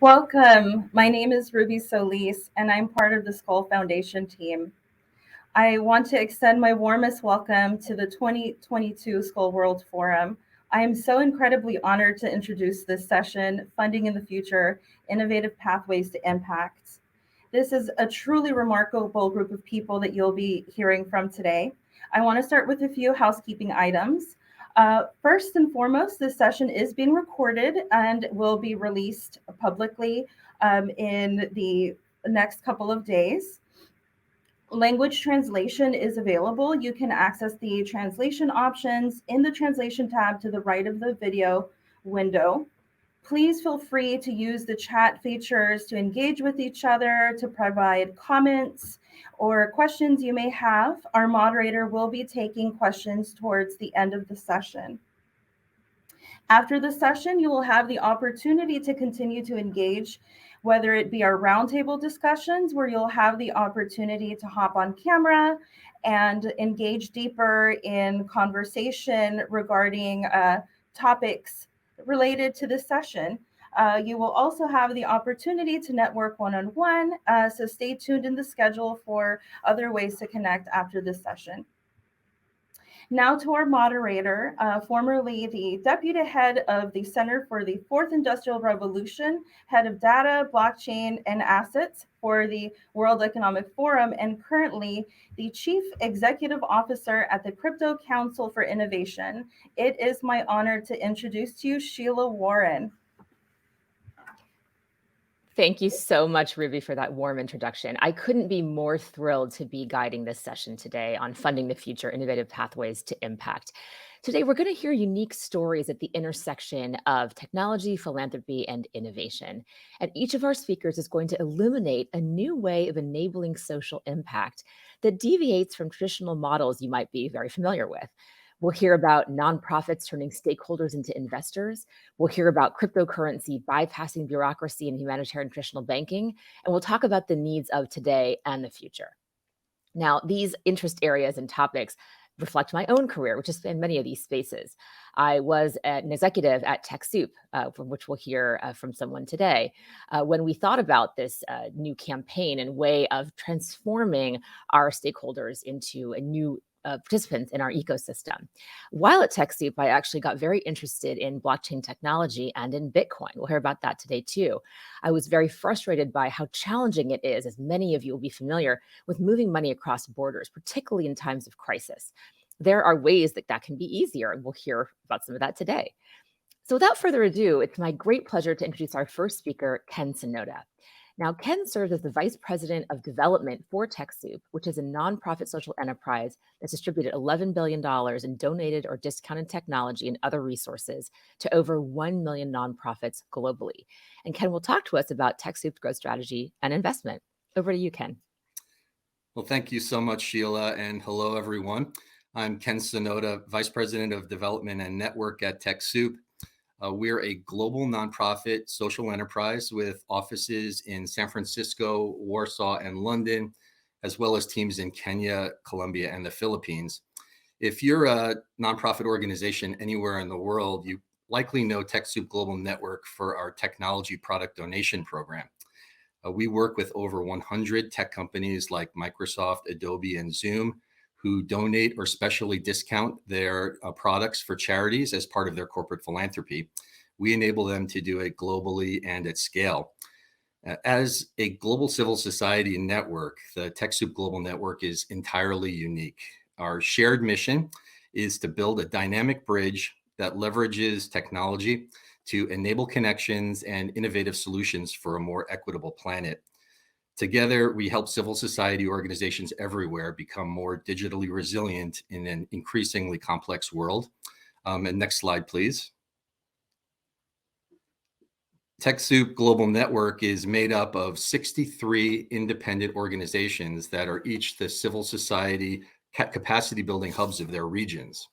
Welcome. My name is Ruby Solis, and I'm part of the Skoll Foundation team. I want to extend my warmest welcome to the 2022 Skoll World Forum. I am so incredibly honored to introduce this session, Funding in the Future, Innovative Pathways to Impact. This is a truly remarkable group of people that you'll be hearing from today. I want to start with a few housekeeping items. First and foremost, this session is being recorded and will be released publicly in the next couple of days. Language translation is available. You can access the translation options in the translation tab to the right of the video window. Please feel free to use the chat features to engage with each other, to provide comments or questions you may have. Our moderator will be taking questions towards the end of the session. After the session, you will have the opportunity to continue to engage, whether it be our roundtable discussions, where you'll have the opportunity to hop on camera and engage deeper in conversation regarding topics related to this session. You will also have the opportunity to network one-on-one, so stay tuned in the schedule for other ways to connect after this session. Now to our moderator, formerly the deputy head of the Center for the Fourth Industrial Revolution, head of data, blockchain, and assets for the World Economic Forum, and currently the chief executive officer at the Crypto Council for Innovation. It is my honor to introduce to you Sheila Warren. Thank you so much, Ruby, for that warm introduction. I couldn't be more thrilled to be guiding this session today on funding the future, innovative pathways to impact. Today, we're going to hear unique stories at the intersection of technology, philanthropy, and innovation. And each of our speakers is going to illuminate a new way of enabling social impact that deviates from traditional models you might be very familiar with. We'll hear about nonprofits turning stakeholders into investors. We'll hear about cryptocurrency bypassing bureaucracy and humanitarian traditional banking. And we'll talk about the needs of today and the future. Now, these interest areas and topics reflect my own career, which has spanned many of these spaces. I was an executive at TechSoup, from which we'll hear from someone today, when we thought about this new campaign and way of transforming our stakeholders into a new participants in our ecosystem. While at TechSoup, I actually got very interested in blockchain technology and in Bitcoin. We'll hear about that today too. I was very frustrated by how challenging it is, as many of you will be familiar, with moving money across borders, particularly in times of crisis. There are ways that that can be easier, and we'll hear about some of that today. So without further ado, it's my great pleasure to introduce our first speaker, Ken Tsunoda. Now, Ken serves as the Vice President of Development for TechSoup, which is a nonprofit social enterprise that's distributed $11 billion in donated or discounted technology and other resources to over 1 million nonprofits globally. And Ken will talk to us about TechSoup's growth strategy and investment. Over to you, Ken. Well, thank you so much, Sheila, and hello, everyone. I'm Ken Sonoda, Vice President of Development and Network at TechSoup. We're a global nonprofit social enterprise with offices in San Francisco, Warsaw, and London, as well as teams in Kenya, Colombia, and the Philippines. If you're a nonprofit organization anywhere in the world, you likely know TechSoup Global Network for our technology product donation program. We work with over 100 tech companies like Microsoft, Adobe, and Zoom, who donate or specially discount their products for charities as part of their corporate philanthropy. We enable them to do it globally and at scale. As a global civil society network, the TechSoup Global Network is entirely unique. Our shared mission is to build a dynamic bridge that leverages technology to enable connections and innovative solutions for a more equitable planet. Together, we help civil society organizations everywhere become more digitally resilient in an increasingly complex world. And next slide, please. TechSoup Global Network is made up of 63 independent organizations that are each the civil society capacity building hubs of their regions.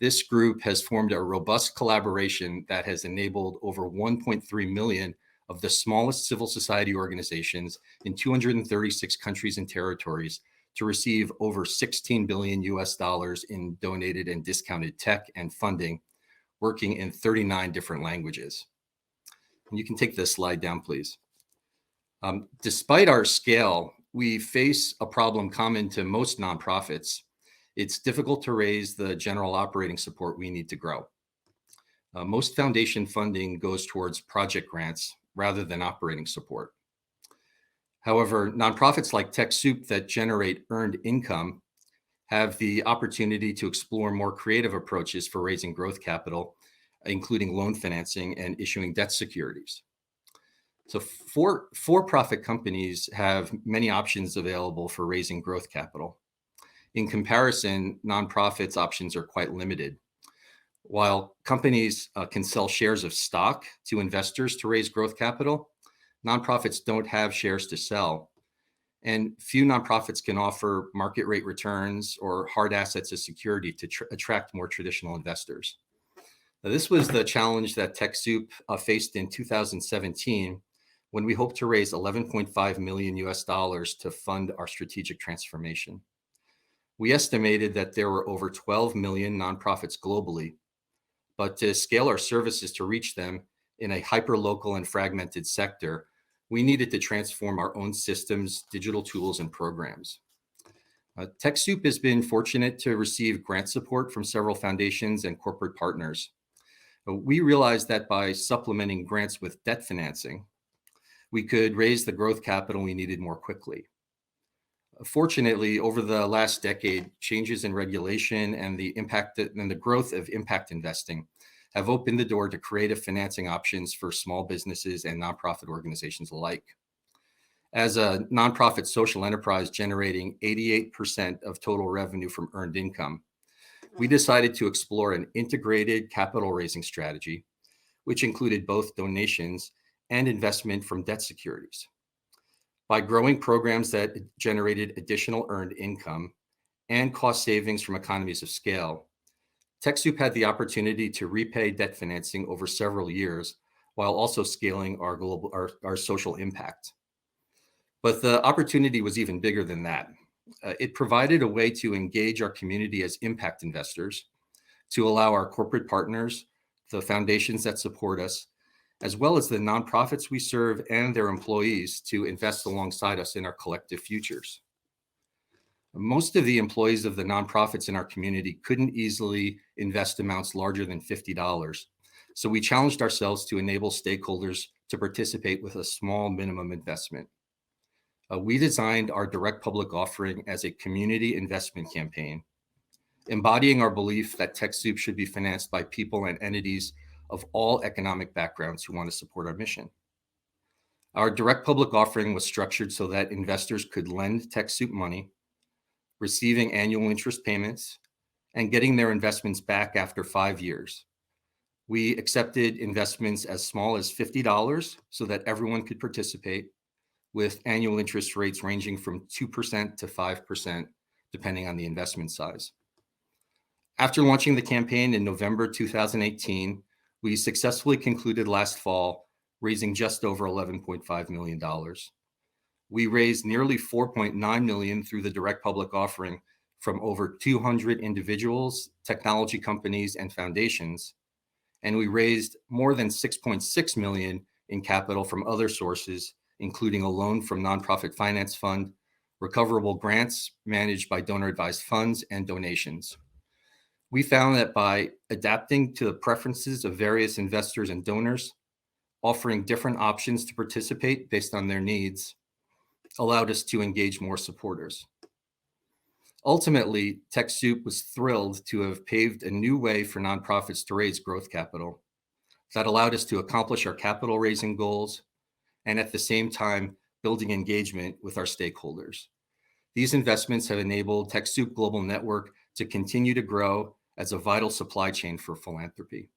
This group has formed a robust collaboration that has enabled over 1.3 million of the smallest civil society organizations in 236 countries and territories to receive over 16 billion US dollars in donated and discounted tech and funding, working in 39 different languages. And you can take this slide down, please. Despite our scale, we face a problem common to most nonprofits. It's difficult to raise the general operating support we need to grow. Most foundation funding goes towards project grants rather than operating support. However, nonprofits like TechSoup that generate earned income have the opportunity to explore more creative approaches for raising growth capital, including loan financing and issuing debt securities. So for-profit companies have many options available for raising growth capital. In comparison, nonprofits' options are quite limited. While companies can sell shares of stock to investors to raise growth capital, nonprofits don't have shares to sell. And few nonprofits can offer market rate returns or hard assets as security to attract more traditional investors. Now, this was the challenge that TechSoup faced in 2017 when we hoped to raise 11.5 million US dollars to fund our strategic transformation. We estimated that there were over 12 million nonprofits globally, but to scale our services to reach them in a hyper-local and fragmented sector, we needed to transform our own systems, digital tools, and programs. TechSoup has been fortunate to receive grant support from several foundations and corporate partners. We realized that by supplementing grants with debt financing, we could raise the growth capital we needed more quickly. Fortunately, over the last decade, changes in regulation and the growth of impact investing have opened the door to creative financing options for small businesses and nonprofit organizations alike. As a nonprofit social enterprise generating 88% of total revenue from earned income, we decided to explore an integrated capital raising strategy, which included both donations and investment from debt securities. By growing programs that generated additional earned income and cost savings from economies of scale, TechSoup had the opportunity to repay debt financing over several years while also scaling our social impact. But the opportunity was even bigger than that. It provided a way to engage our community as impact investors, to allow our corporate partners, the foundations that support us, as well as the nonprofits we serve and their employees to invest alongside us in our collective futures. Most of the employees of the nonprofits in our community couldn't easily invest amounts larger than $50. So we challenged ourselves to enable stakeholders to participate with a small minimum investment. We designed our direct public offering as a community investment campaign, embodying our belief that TechSoup should be financed by people and entities of all economic backgrounds who want to support our mission. Our direct public offering was structured so that investors could lend TechSoup money, receiving annual interest payments, and getting their investments back after 5 years. We accepted investments as small as $50 so that everyone could participate, with annual interest rates ranging from 2% to 5%, depending on the investment size. After launching the campaign in November 2018, we successfully concluded last fall, raising just over $11.5 million. We raised nearly $4.9 million through the direct public offering from over 200 individuals, technology companies, and foundations. And we raised more than $6.6 million in capital from other sources, including a loan from Nonprofit Finance Fund, recoverable grants managed by donor-advised funds, and donations. We found that by adapting to the preferences of various investors and donors, offering different options to participate based on their needs, allowed us to engage more supporters. Ultimately, TechSoup was thrilled to have paved a new way for nonprofits to raise growth capital that allowed us to accomplish our capital raising goals and at the same time building engagement with our stakeholders. These investments have enabled TechSoup Global Network to continue to grow as a vital supply chain for philanthropy.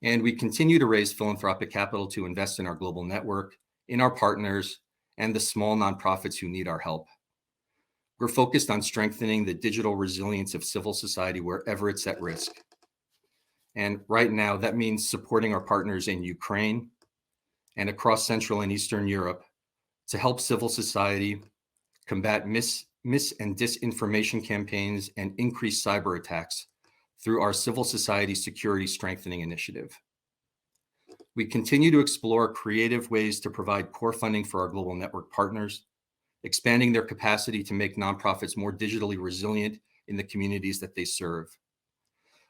And we continue to raise philanthropic capital to invest in our global network, in our partners, and the small nonprofits who need our help. We're focused on strengthening the digital resilience of civil society wherever it's at risk. And right now, that means supporting our partners in Ukraine and across Central and Eastern Europe to help civil society combat mis and disinformation campaigns and increase cyber attacks through our Civil Society Security Strengthening Initiative. We continue to explore creative ways to provide core funding for our global network partners, expanding their capacity to make nonprofits more digitally resilient in the communities that they serve.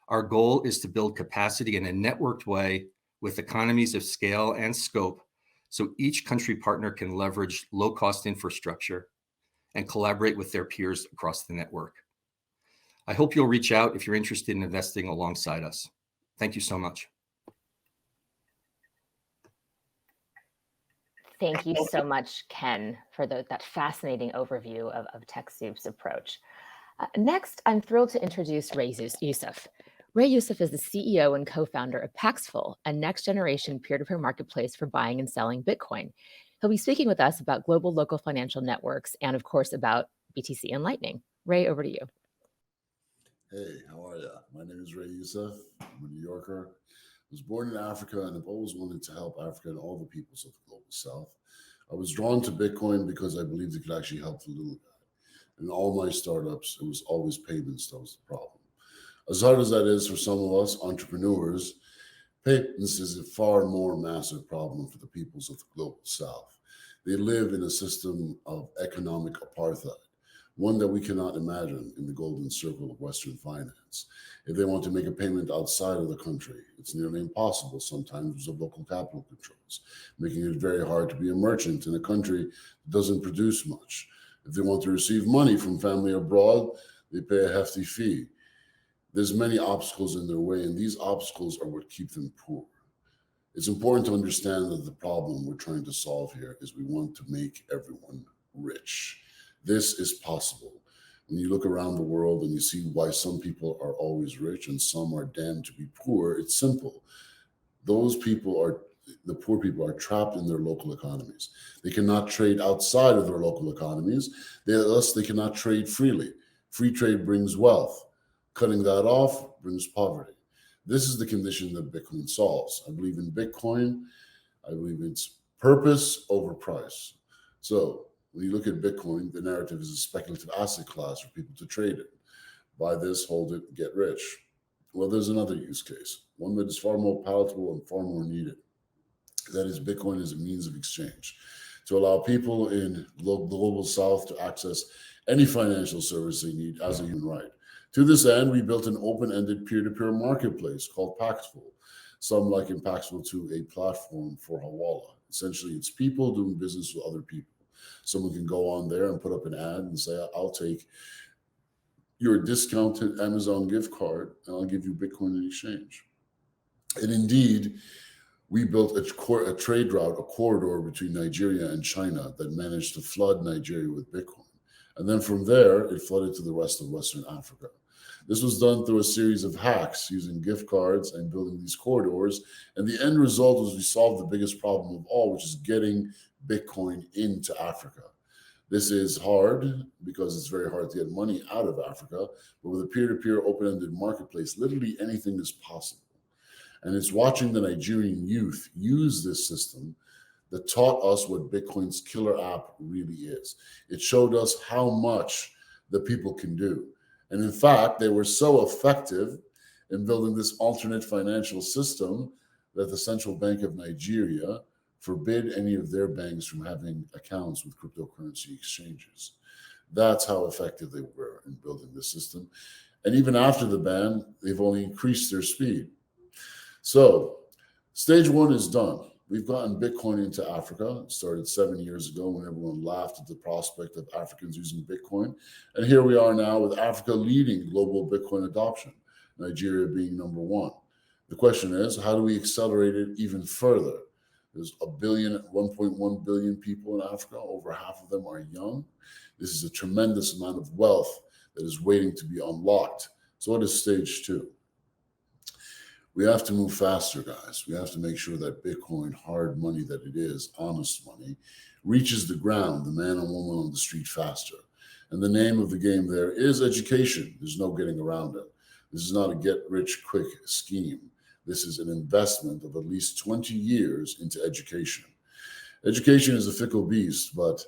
Our goal is to build capacity in a networked way with economies of scale and scope, so each country partner can leverage low-cost infrastructure and collaborate with their peers across the network. I hope you'll reach out if you're interested in investing alongside us. Thank you so much. Thank you so much, Ken, for that fascinating overview of TechSoup's approach. Next, I'm thrilled to introduce Ray Youssef. Ray Youssef is the CEO and co-founder of Paxful, a next-generation peer-to-peer marketplace for buying and selling Bitcoin. He'll be speaking with us about global local financial networks and, of course, about BTC and Lightning. Ray, over to you. Hey, how are you? My name is Ray Youssef. I'm a New Yorker. I was born in Africa and have always wanted to help Africa and all the peoples of the global South. I was drawn to Bitcoin because I believed it could actually help the little guy. In all my startups, it was always payments that was the problem. As hard as that is for some of us entrepreneurs, payments is a far more massive problem for the peoples of the global South. They live in a system of economic apartheid, one that we cannot imagine in the golden circle of Western finance. If they want to make a payment outside of the country, it's nearly impossible sometimes because of local capital controls, making it very hard to be a merchant in a country that doesn't produce much. If they want to receive money from family abroad, they pay a hefty fee. There's many obstacles in their way, and these obstacles are what keep them poor. It's important to understand that the problem we're trying to solve here is we want to make everyone rich. This is possible. When you look around the world and you see why some people are always rich and some are damned to be poor, it's simple. The poor people are trapped in their local economies. They cannot trade outside of their local economies. Thus, they cannot trade freely. Free trade brings wealth. Cutting that off brings poverty. This is the condition that Bitcoin solves. I believe in Bitcoin. I believe it's purpose over price. So when you look at Bitcoin, the narrative is a speculative asset class for people to trade it. Buy this, hold it, get rich. Well, there's another use case, one that is far more palatable and far more needed. That is, Bitcoin is a means of exchange to allow people in the global South to access any financial service they need as a human right. To this end, we built an open-ended peer-to-peer marketplace called Paxful. Some liken Paxful to a platform for Hawala. Essentially, it's people doing business with other people. Someone can go on there and put up an ad and say, I'll take your discounted Amazon gift card and I'll give you Bitcoin in exchange. And indeed, we built a trade route, a corridor between Nigeria and China that managed to flood Nigeria with Bitcoin. And then from there, it flooded to the rest of Western Africa. This was done through a series of hacks using gift cards and building these corridors. And the end result was we solved the biggest problem of all, which is getting Bitcoin into Africa. This is hard because it's very hard to get money out of Africa. But with a peer-to-peer open-ended marketplace, literally anything is possible. And it's watching the Nigerian youth use this system that taught us what Bitcoin's killer app really is. It showed us how much the people can do. And in fact, they were so effective in building this alternate financial system that the Central Bank of Nigeria forbid any of their banks from having accounts with cryptocurrency exchanges. That's how effective they were in building this system. And even after the ban, they've only increased their speed. So stage one is done. We've gotten Bitcoin into Africa. It started 7 years ago when everyone laughed at the prospect of Africans using Bitcoin. And here we are now with Africa leading global Bitcoin adoption, Nigeria being number one. The question is, how do we accelerate it even further? There's 1.1 billion people in Africa. Over half of them are young. This is a tremendous amount of wealth that is waiting to be unlocked. So what is stage two? We have to move faster, guys. We have to make sure that Bitcoin, hard money that it is, honest money, reaches the ground, the man and woman on the street faster. And the name of the game there is education. There's no getting around it. This is not a get-rich-quick scheme. This is an investment of at least 20 years into education. Education is a fickle beast, but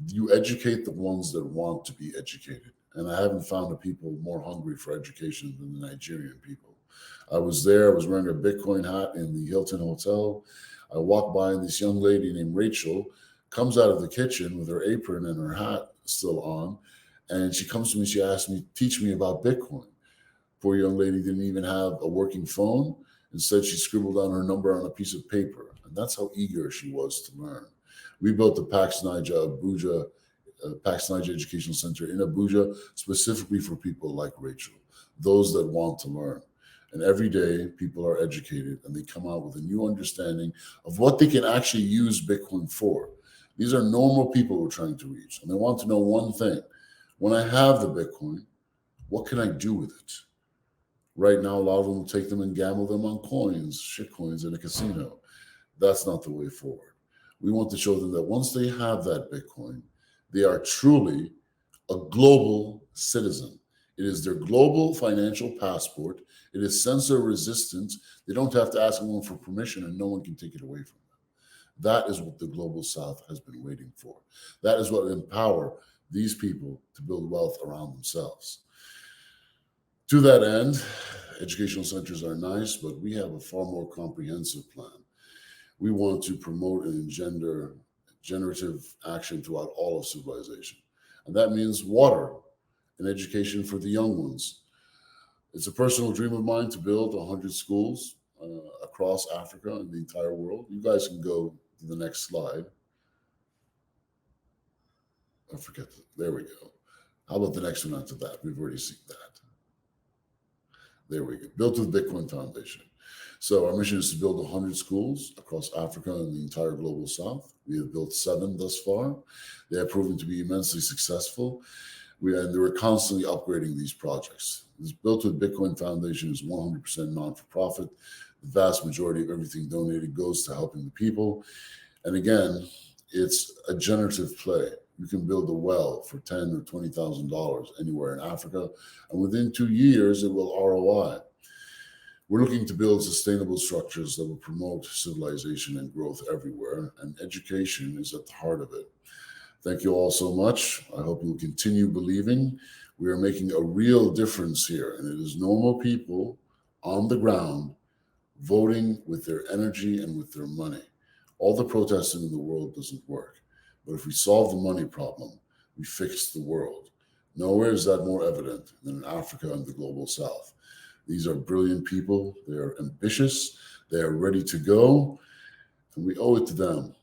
you educate the ones that want to be educated. And I haven't found a people more hungry for education than the Nigerian people. I was there. I was wearing a Bitcoin hat in the Hilton Hotel. I walked by, and this young lady named Rachel comes out of the kitchen with her apron and her hat still on. And she comes to me, she asked me, teach me about Bitcoin. Poor young lady didn't even have a working phone. Instead, she scribbled down her number on a piece of paper. And that's how eager she was to learn. We built the Pax Educational Center in Abuja specifically for people like Rachel, those that want to learn. And every day, people are educated and they come out with a new understanding of what they can actually use Bitcoin for. These are normal people we're trying to reach. And they want to know one thing. When I have the Bitcoin, what can I do with it? Right now, a lot of them will take them and gamble them on coins, shit coins in a casino. That's not the way forward. We want to show them that once they have that Bitcoin, they are truly a global citizen. It is their global financial passport. It is censor resistant. They don't have to ask anyone for permission, and no one can take it away from them. That is what the global South has been waiting for. That is what will empower these people to build wealth around themselves. To that end, educational centers are nice, but we have a far more comprehensive plan. We want to promote and engender generative action throughout all of civilization. And that means water and education for the young ones. It's a personal dream of mine to build 100 schools across Africa and the entire world. You guys can go to the next slide. I forget. There we go. How about the next one after that? We've already seen that. There we go. Built with Bitcoin Foundation. So our mission is to build 100 schools across Africa and the entire global South. We have built 7 thus far. They have proven to be immensely successful. We're constantly upgrading these projects. This Built with Bitcoin Foundation is 100% non-for-profit. The vast majority of everything donated goes to helping the people. And again, it's a generative play. You can build a well for $10,000 or $20,000 anywhere in Africa, and within 2 years, it will ROI. We're looking to build sustainable structures that will promote civilization and growth everywhere, and education is at the heart of it. Thank you all so much. I hope you'll continue believing. We are making a real difference here, and it is normal people on the ground voting with their energy and with their money. All the protesting in the world doesn't work. But if we solve the money problem, we fix the world. Nowhere is that more evident than in Africa and the global South. These are brilliant people. They are ambitious. They are ready to go. And we owe it to them.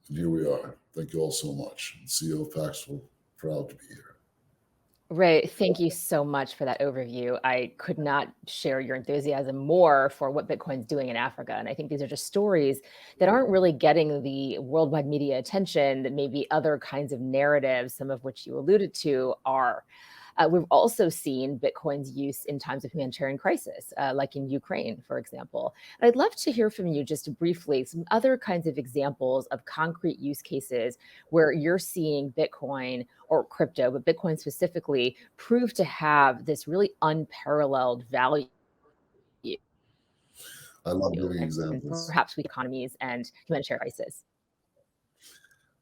And here we are. Thank you all so much. CEO of Paxful, proud to be here. Ray, thank you so much for that overview. I could not share your enthusiasm more for what Bitcoin's doing in Africa. And I think these are just stories that aren't really getting the worldwide media attention that maybe other kinds of narratives, some of which you alluded to, are. We've also seen Bitcoin's use in times of humanitarian crisis, like in Ukraine, for example. And I'd love to hear from you just briefly some other kinds of examples of concrete use cases where you're seeing Bitcoin or crypto, but Bitcoin specifically, prove to have this really unparalleled value. I love giving And examples. perhaps with economies and humanitarian crisis.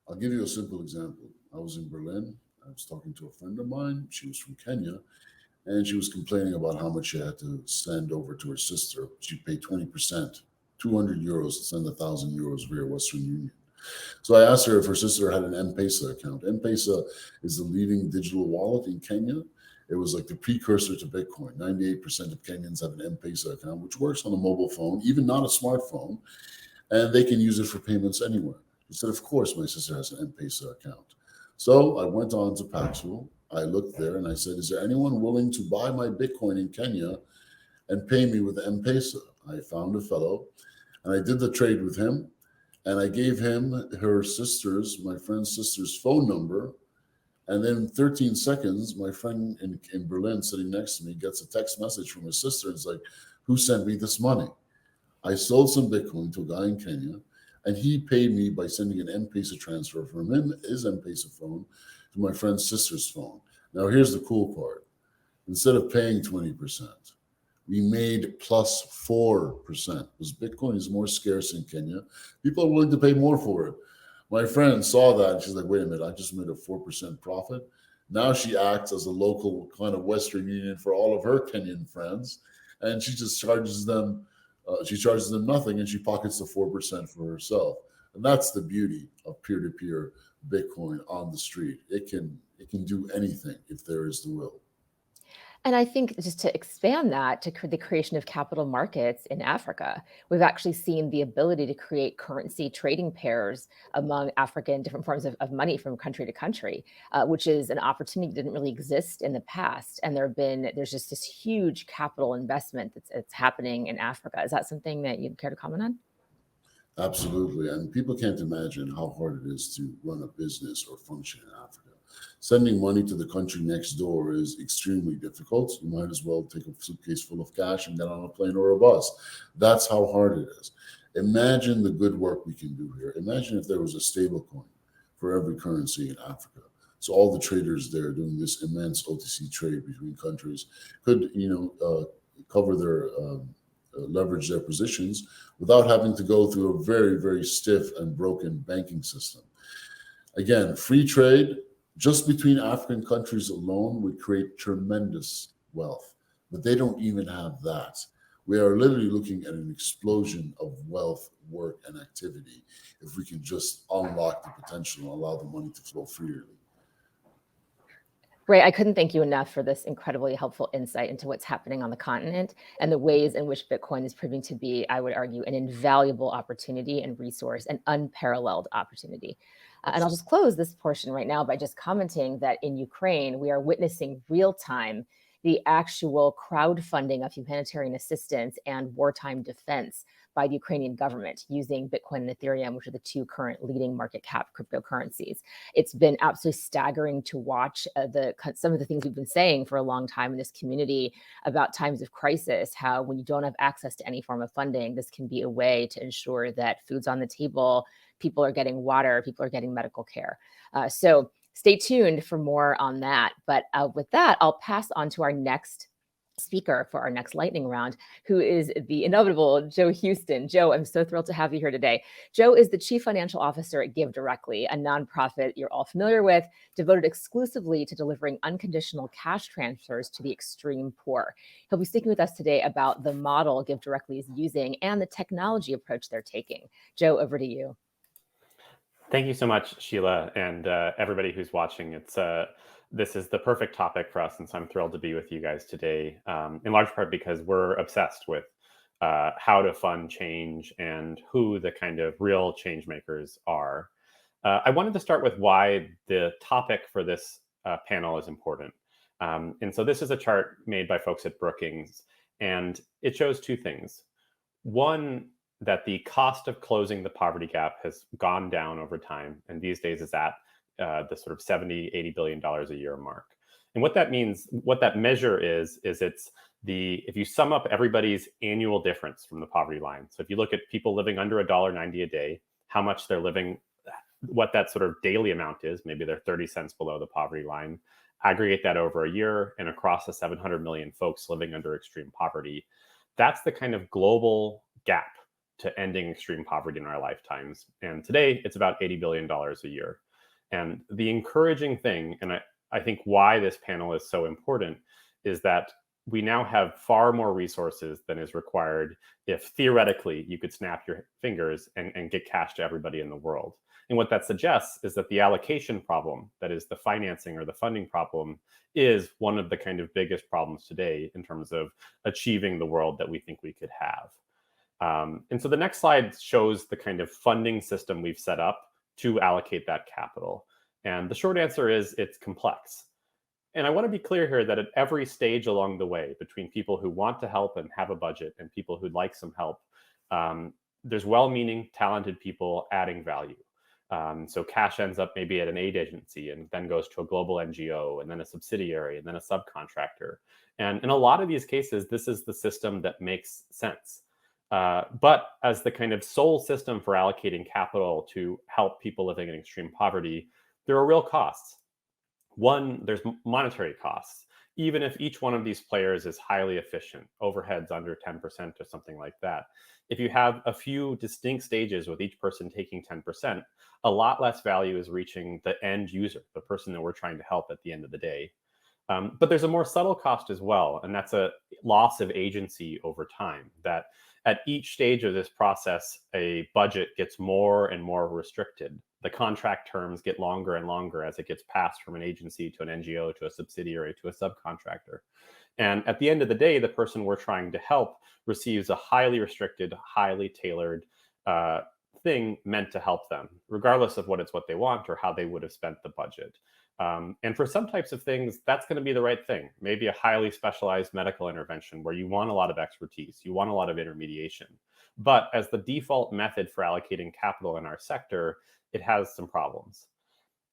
I'll give you a simple example. I was in Berlin. I was talking to a friend of mine. She was from Kenya, and she was complaining about how much she had to send over to her sister. She paid 20%, 200 euros to send 1,000 euros via Western Union. So I asked her if her sister had an M-Pesa account. M-Pesa is the leading digital wallet in Kenya. It was like the precursor to Bitcoin. 98% of Kenyans have an M-Pesa account, which works on a mobile phone, even not a smartphone, and they can use it for payments anywhere. She said, of course, my sister has an M-Pesa account. So I went on to Paxful. I looked there and I said, is there anyone willing to buy my Bitcoin in Kenya and pay me with M-Pesa? I found a fellow and I did the trade with him. And I gave him my friend's sister's phone number. And then in 13 seconds, my friend in Berlin sitting next to me gets a text message from his sister. It's like, who sent me this money? I sold some Bitcoin to a guy in Kenya, and he paid me by sending an M-Pesa transfer from his M-Pesa phone to my friend's sister's phone. Now, here's the cool part. Instead of paying 20%, we made plus 4% because Bitcoin is more scarce in Kenya. People are willing to pay more for it. My friend saw that and she's like, wait a minute, I just made a 4% profit. Now she acts as a local kind of Western Union for all of her Kenyan friends. and she just charges them. She charges them nothing, and she pockets the 4% for herself. And that's the beauty of peer-to-peer Bitcoin on the street. It can do anything if there is the will. And I think just to expand that to the creation of capital markets in Africa, we've actually seen the ability to create currency trading pairs among African different forms of money from country to country, which is an opportunity that didn't really exist in the past. And there's just this huge capital investment that's happening in Africa. Is that something that you'd care to comment on? Absolutely. And people can't imagine how hard it is to run a business or function in Africa. Sending money to the country next door is extremely difficult. You might as well take a suitcase full of cash and get on a plane or a bus. That's how hard it is. Imagine the good work we can do here. Imagine if there was a stable coin for every currency in Africa. So all the traders there doing this immense OTC trade between countries could, cover their leverage their positions without having to go through a very, very stiff and broken banking system. Again, free trade just between African countries alone would create tremendous wealth, but they don't even have that. We are literally looking at an explosion of wealth, work, and activity if we can just unlock the potential and allow the money to flow freely. Ray, I couldn't thank you enough for this incredibly helpful insight into what's happening on the continent and the ways in which Bitcoin is proving to be, I would argue, an invaluable opportunity and resource, an unparalleled opportunity. And I'll just close this portion right now by just commenting that in Ukraine, we are witnessing real time the actual crowdfunding of humanitarian assistance and wartime defense by the Ukrainian government using Bitcoin and Ethereum, which are the two current leading market cap cryptocurrencies. It's been absolutely staggering to watch some of the things we've been saying for a long time in this community about times of crisis, how when you don't have access to any form of funding, this can be a way to ensure that food's on the table, people are getting water, people are getting medical care. So stay tuned for more on that. But with that, I'll pass on to our next speaker for our next lightning round, who is the inevitable Joe Huston. Joe, I'm so thrilled to have you here today. Joe is the Chief Financial Officer at GiveDirectly, a nonprofit you're all familiar with, devoted exclusively to delivering unconditional cash transfers to the extreme poor. He'll be speaking with us today about the model GiveDirectly is using and the technology approach they're taking. Joe, over to you. Thank you so much, Sheila, and everybody who's watching. This is the perfect topic for us, and so I'm thrilled to be with you guys today, in large part because we're obsessed with how to fund change and who the kind of real change makers are. I wanted to start with why the topic for this panel is important. And so this is a chart made by folks at Brookings, and it shows two things. One, that the cost of closing the poverty gap has gone down over time, and these days is at the sort of $70–80 billion a year mark. And what that means, what that measure is it's if you sum up everybody's annual difference from the poverty line. So if you look at people living under $1.90 a day, how much they're living, what that sort of daily amount is, maybe they're 30 cents below the poverty line, aggregate that over a year and across the 700 million folks living under extreme poverty. That's the kind of global gap to ending extreme poverty in our lifetimes. And today it's about $80 billion a year. And the encouraging thing, and I think why this panel is so important, is that we now have far more resources than is required if theoretically you could snap your fingers and get cash to everybody in the world. And what that suggests is that the allocation problem, that is the financing or the funding problem, is one of the kind of biggest problems today in terms of achieving the world that we think we could have. And so the next slide shows the kind of funding system we've set up to allocate that capital. And the short answer is it's complex. And I want to be clear here that at every stage along the way, between people who want to help and have a budget and people who'd like some help, there's well-meaning, talented people adding value. So cash ends up maybe at an aid agency and then goes to a global NGO and then a subsidiary and then a subcontractor. And in a lot of these cases, this is the system that makes sense. But as the kind of sole system for allocating capital to help people living in extreme poverty, there are real costs. One, there's monetary costs. Even if each one of these players is highly efficient, overheads under 10% or something like that, if you have a few distinct stages with each person taking 10%, a lot less value is reaching the end user, the person that we're trying to help at the end of the day. But there's a more subtle cost as well, and that's a loss of agency over time, that at each stage of this process, a budget gets more and more restricted. The contract terms get longer and longer as it gets passed from an agency to an NGO to a subsidiary to a subcontractor. And at the end of the day, the person we're trying to help receives a highly restricted, highly tailored thing meant to help them, regardless of what they want or how they would have spent the budget. And for some types of things, that's going to be the right thing. Maybe a highly specialized medical intervention where you want a lot of expertise, you want a lot of intermediation. But as the default method for allocating capital in our sector, it has some problems.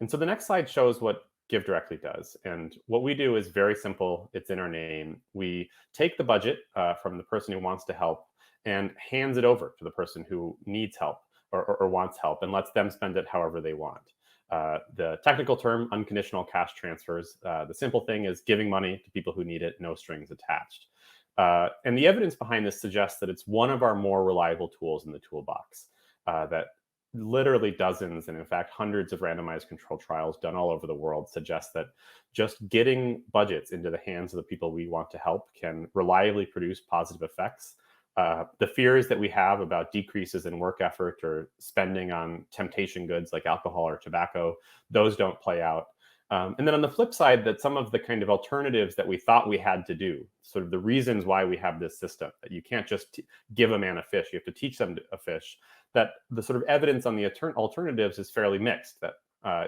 And so the next slide shows what GiveDirectly does. And what we do is very simple. It's in our name. We take the budget from the person who wants to help and hands it over to the person who needs help or wants help, and lets them spend it however they want. The technical term, unconditional cash transfers. The simple thing is giving money to people who need it, no strings attached. And the evidence behind this suggests that it's one of our more reliable tools in the toolbox, that literally dozens and in fact hundreds of randomized control trials done all over the world suggest that just getting budgets into the hands of the people we want to help can reliably produce positive effects. The fears that we have about decreases in work effort or spending on temptation goods like alcohol or tobacco, those don't play out. And then on the flip side, that some of the kind of alternatives that we thought we had to do, sort of the reasons why we have this system, that you can't just give a man a fish, you have to teach them a fish, that the sort of evidence on the alternatives is fairly mixed. That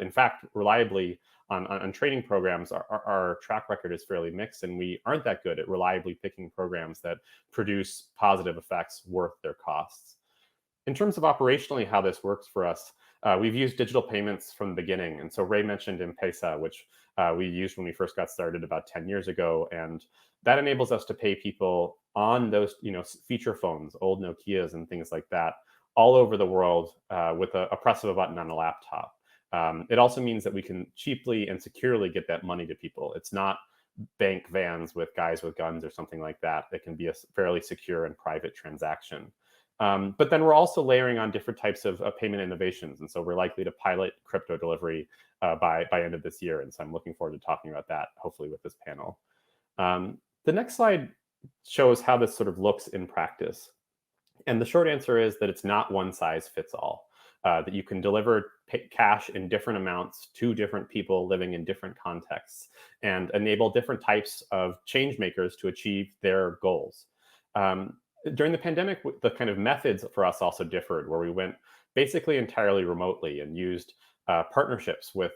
in fact, reliably on training programs, our track record is fairly mixed, and we aren't that good at reliably picking programs that produce positive effects worth their costs. In terms of operationally how this works for us, we've used digital payments from the beginning. And so Ray mentioned M-Pesa, which we used when we first got started about 10 years ago. And that enables us to pay people on those feature phones, old Nokias and things like that, all over the world with a press of a button on a laptop. It also means that we can cheaply and securely get that money to people. It's not bank vans with guys with guns or something like that. It can be a fairly secure and private transaction. But then we're also layering on different types of payment innovations. And so we're likely to pilot crypto delivery by end of this year. And so I'm looking forward to talking about that, hopefully with this panel. The next slide shows how this sort of looks in practice. And the short answer is that it's not one size fits all, that you can deliver cash in different amounts to different people living in different contexts and enable different types of change makers to achieve their goals. During the pandemic, the kind of methods for us also differed, where we went basically entirely remotely and used partnerships with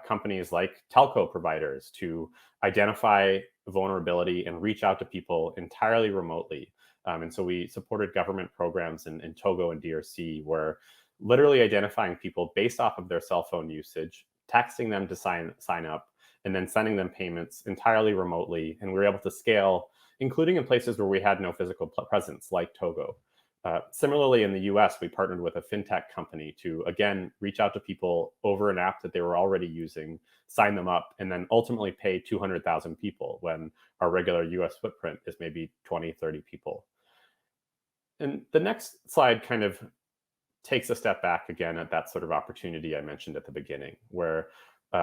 companies like telco providers to identify vulnerability and reach out to people entirely remotely. And so we supported government programs in Togo and DRC, where literally identifying people based off of their cell phone usage, texting them to sign up, and then sending them payments entirely remotely. And we were able to scale, including in places where we had no physical presence, like Togo. Similarly, in the US, we partnered with a fintech company to, again, reach out to people over an app that they were already using, sign them up, and then ultimately pay 200,000 people when our regular US footprint is maybe 20, 30 people. And the next slide kind of takes a step back again at that sort of opportunity I mentioned at the beginning, where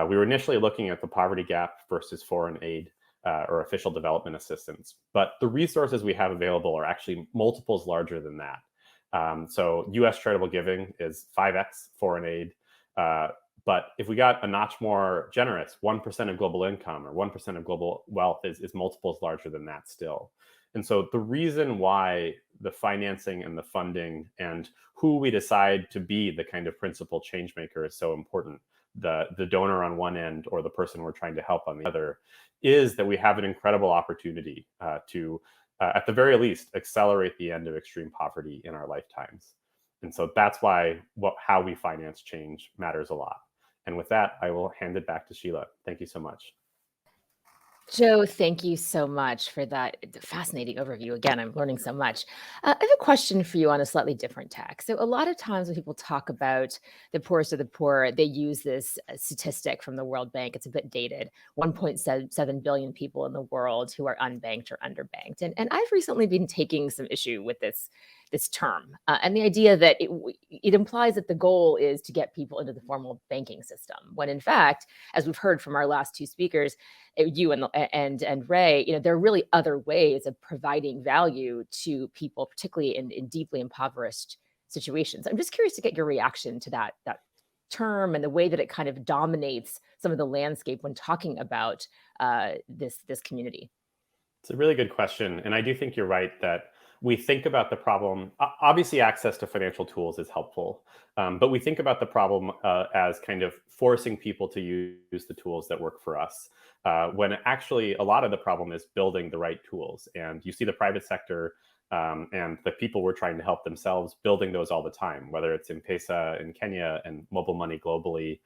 we were initially looking at the poverty gap versus foreign aid or official development assistance. But the resources we have available are actually multiples larger than that. So US charitable giving is 5x foreign aid. But if we got a notch more generous, 1% of global income or 1% of global wealth is multiples larger than that still. And so the reason why the financing and the funding and who we decide to be the kind of principal change maker is so important, the donor on one end or the person we're trying to help on the other, is that we have an incredible opportunity to, at the very least, accelerate the end of extreme poverty in our lifetimes. And so that's why how we finance change matters a lot. And with that, I will hand it back to Sheila. Thank you so much. Joe, thank you so much for that fascinating overview. Again, I'm learning so much. I have a question for you on a slightly different tack. So a lot of times when people talk about the poorest of the poor, they use this statistic from the World Bank. It's a bit dated, 1.7 billion people in the world who are unbanked or underbanked. And I've recently been taking some issue with this term and the idea that it implies that the goal is to get people into the formal banking system, when in fact, as we've heard from our last two speakers, you and Ray, there are really other ways of providing value to people, particularly in deeply impoverished situations. I'm just curious to get your reaction to that term and the way that it kind of dominates some of the landscape when talking about this community. It's a really good question. And I do think you're right that we think about the problem. Obviously, access to financial tools is helpful, but we think about the problem as kind of forcing people to use the tools that work for us, when actually a lot of the problem is building the right tools. And you see the private sector and the people we're trying to help themselves building those all the time, whether it's M-Pesa in Kenya and mobile money globally,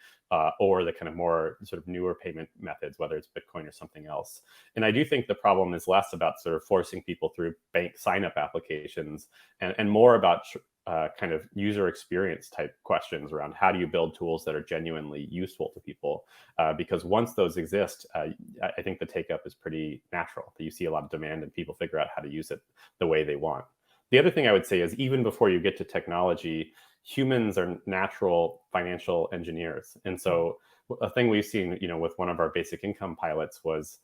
or the kind of more sort of newer payment methods, whether it's Bitcoin or something else. And I do think the problem is less about sort of forcing people through bank sign-up applications and more about kind of user experience type questions around how do you build tools that are genuinely useful to people? Because once those exist, I think the take-up is pretty natural. You see a lot of demand and people figure out how to use it the way they want. The other thing I would say is even before you get to technology, humans are natural financial engineers. And so a thing we've seen, with one of our basic income pilots was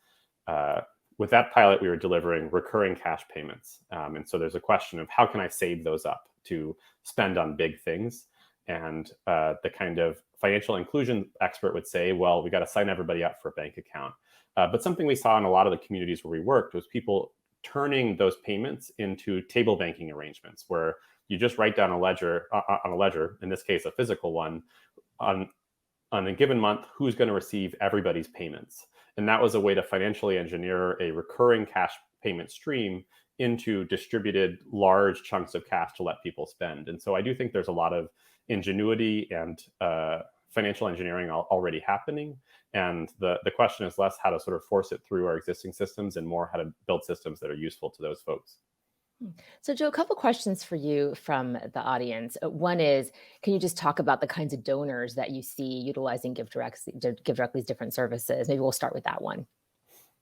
with that pilot, we were delivering recurring cash payments. And so there's a question of how can I save those up to spend on big things? And the kind of financial inclusion expert would say, well, we got to sign everybody up for a bank account. But something we saw in a lot of the communities where we worked was people turning those payments into table banking arrangements where you just write down a ledger on a ledger, in this case, a physical one, on a given month, who's going to receive everybody's payments. And that was a way to financially engineer a recurring cash payment stream into distributed large chunks of cash to let people spend. And so I do think there's a lot of ingenuity and financial engineering already happening. And the question is less how to sort of force it through our existing systems and more how to build systems that are useful to those folks. So, Joe, a couple questions for you from the audience. One is, can you just talk about the kinds of donors that you see utilizing GiveDirectly's different services? Maybe we'll start with that one.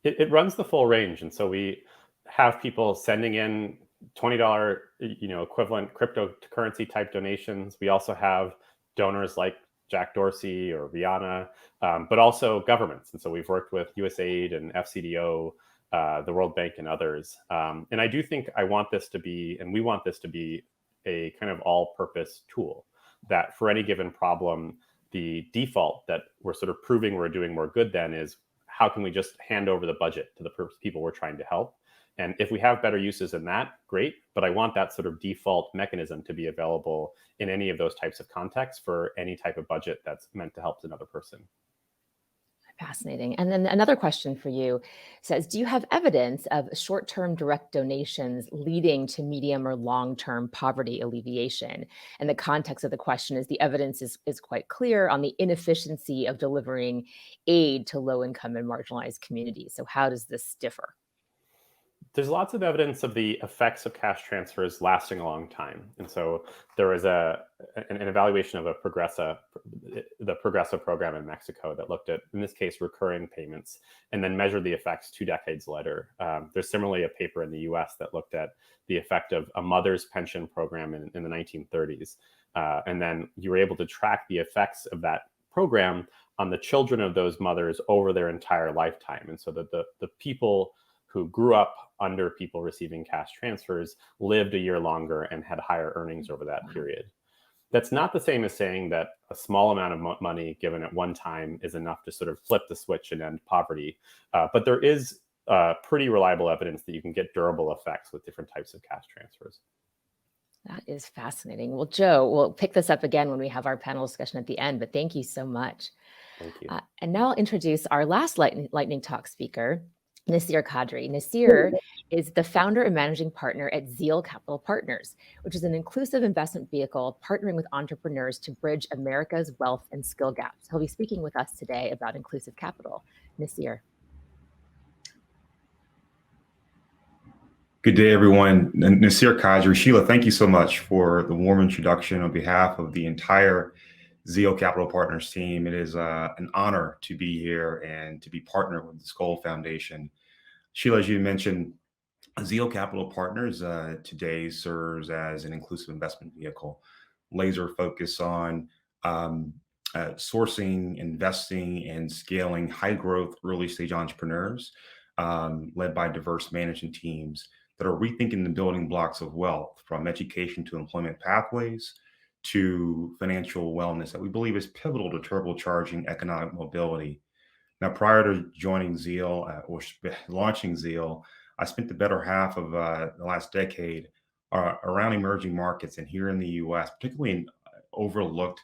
It runs the full range. And so we have people sending in $20, equivalent cryptocurrency type donations. We also have donors like Jack Dorsey or Rihanna, but also governments. And so we've worked with USAID and FCDO, the World Bank and others. And I do think we want this to be a kind of all-purpose tool that for any given problem, the default that we're sort of proving we're doing more good than is how can we just hand over the budget to the people we're trying to help? And if we have better uses in that, great. But I want that sort of default mechanism to be available in any of those types of contexts for any type of budget that's meant to help another person. Fascinating. And then another question for you says, do you have evidence of short-term direct donations leading to medium or long-term poverty alleviation? And the context of the question is the evidence is quite clear on the inefficiency of delivering aid to low-income and marginalized communities. So how does this differ? There's lots of evidence of the effects of cash transfers lasting a long time. And so there was an evaluation of the Progressa program in Mexico that looked at, in this case, recurring payments, and then measured the effects 2 decades later. There's similarly a paper in the US that looked at the effect of a mother's pension program in the 1930s. And then you were able to track the effects of that program on the children of those mothers over their entire lifetime. And so the people who grew up under people receiving cash transfers lived a year longer and had higher earnings over that period. That's not the same as saying that a small amount of money given at one time is enough to sort of flip the switch and end poverty. But there is pretty reliable evidence that you can get durable effects with different types of cash transfers. That is fascinating. Well, Joe, we'll pick this up again when we have our panel discussion at the end, but thank you so much. Thank you. And now I'll introduce our last lightning talk speaker, Nasir Qadree. Nasir is the founder and managing partner at Zeal Capital Partners, which is an inclusive investment vehicle partnering with entrepreneurs to bridge America's wealth and skill gaps. He'll be speaking with us today about inclusive capital. Nasir. Good day, everyone. Nasir Qadree. Sheila, thank you so much for the warm introduction on behalf of the entire Zeal Capital Partners team. It is an honor to be here and to be partnered with the Skoll Foundation. Sheila, as you mentioned, Zeal Capital Partners today serves as an inclusive investment vehicle, laser focus on sourcing, investing, and scaling high growth, early stage entrepreneurs led by diverse management teams that are rethinking the building blocks of wealth, from education to employment pathways to financial wellness, that we believe is pivotal to turbocharging economic mobility. Now, prior to joining Zeal or launching Zeal, I spent the better half of the last decade around emerging markets and here in the US, particularly in overlooked